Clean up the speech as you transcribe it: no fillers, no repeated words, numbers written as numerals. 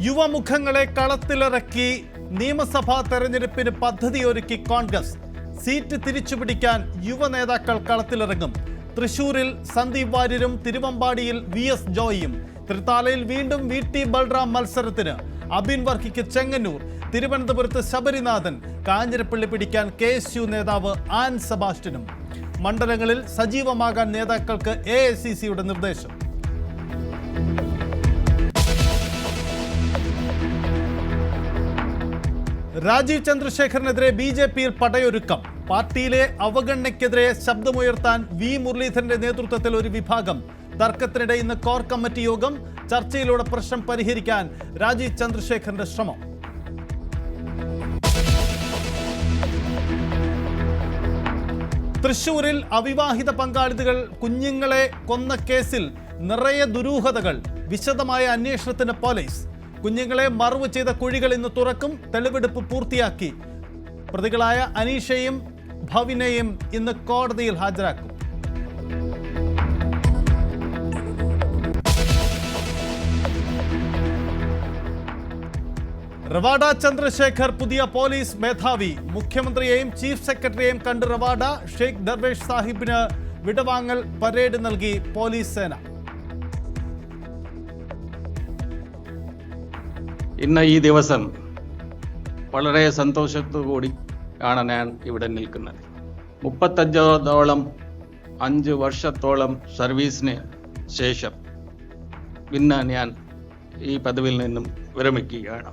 യുവമുഖങ്ങളെ കളത്തിലിറക്കി നിയമസഭാ തെരഞ്ഞെടുപ്പിന് പദ്ധതിയൊരുക്കി കോൺഗ്രസ്. സീറ്റ് തിരിച്ചുപിടിക്കാൻ യുവ നേതാക്കൾ കളത്തിലിറങ്ങും. തൃശൂരിൽ സന്ദീപ് വാര്യരും തിരുവമ്പാടിയിൽ VS ജോയിയും. തൃത്താലയിൽ വീണ്ടും VT ബൽറാം മത്സരത്തിന്. അബിൻ വർക്കിക്ക് ചെങ്ങന്നൂർ. തിരുവനന്തപുരത്ത് ശബരിനാഥൻ. കാഞ്ഞിരപ്പള്ളി പിടിക്കാൻ KSU നേതാവ് ആൻ സെബാസ്റ്റ്യനും. മണ്ഡലങ്ങളിൽ സജീവമാകാൻ നേതാക്കൾക്ക് AICCയുടെ നിർദ്ദേശം. രാജീവ് ചന്ദ്രശേഖറിനെതിരെ BJPയിൽ പടയൊരുക്കം. പാർട്ടിയിലെ അവഗണനയ്ക്കെതിരെ ശബ്ദമുയർത്താൻ V മുരളീധരന്റെ നേതൃത്വത്തിൽ ഒരു വിഭാഗം. തർക്കത്തിനിടെ ഇന്ന് കോർ കമ്മിറ്റി യോഗം. ചർച്ചയിലൂടെ പ്രശ്നം പരിഹരിക്കാൻ രാജീവ് ചന്ദ്രശേഖറിന്റെ ശ്രമം. തൃശൂരിൽ അവിവാഹിത പങ്കാളികൾ കുഞ്ഞുങ്ങളെ കൊന്ന കേസിൽ നിറയെ ദുരൂഹതകൾ. വിശദമായ അന്വേഷണത്തിന് പോലീസ്. കുഞ്ഞുങ്ങളെ മറവ് ചെയ്ത കുഴികൾ ഇന്ന് തുറക്കും. തെളിവെടുപ്പ് പൂർത്തിയാക്കി. പ്രതികളായ അനീഷയെയും ഭവിനെയും ഇന്ന് കോടതിയിൽ ഹാജരാക്കും. റവാഡ ചന്ദ്രശേഖർ പുതിയ പോലീസ് മേധാവി. മുഖ്യമന്ത്രിയെയും ചീഫ് സെക്രട്ടറിയെയും കണ്ട് റവാഡ. ഷെയ്ഖ് ദർവേഷ് സാഹിബിന് വിടവാങ്ങൽ പരേഡ് നൽകി പോലീസ് സേന. ഇന്ന് ഈ ദിവസം വളരെ സന്തോഷത്തോടുകൂടി ആണ് ഞാൻ ഇവിടെ നിൽക്കുന്നത്. 35 വർഷത്തോളം സർവീസിന് ശേഷം ഇന്ന് ഞാൻ ഈ പദവിയിൽ നിന്നും വിരമിക്കുകയാണ്.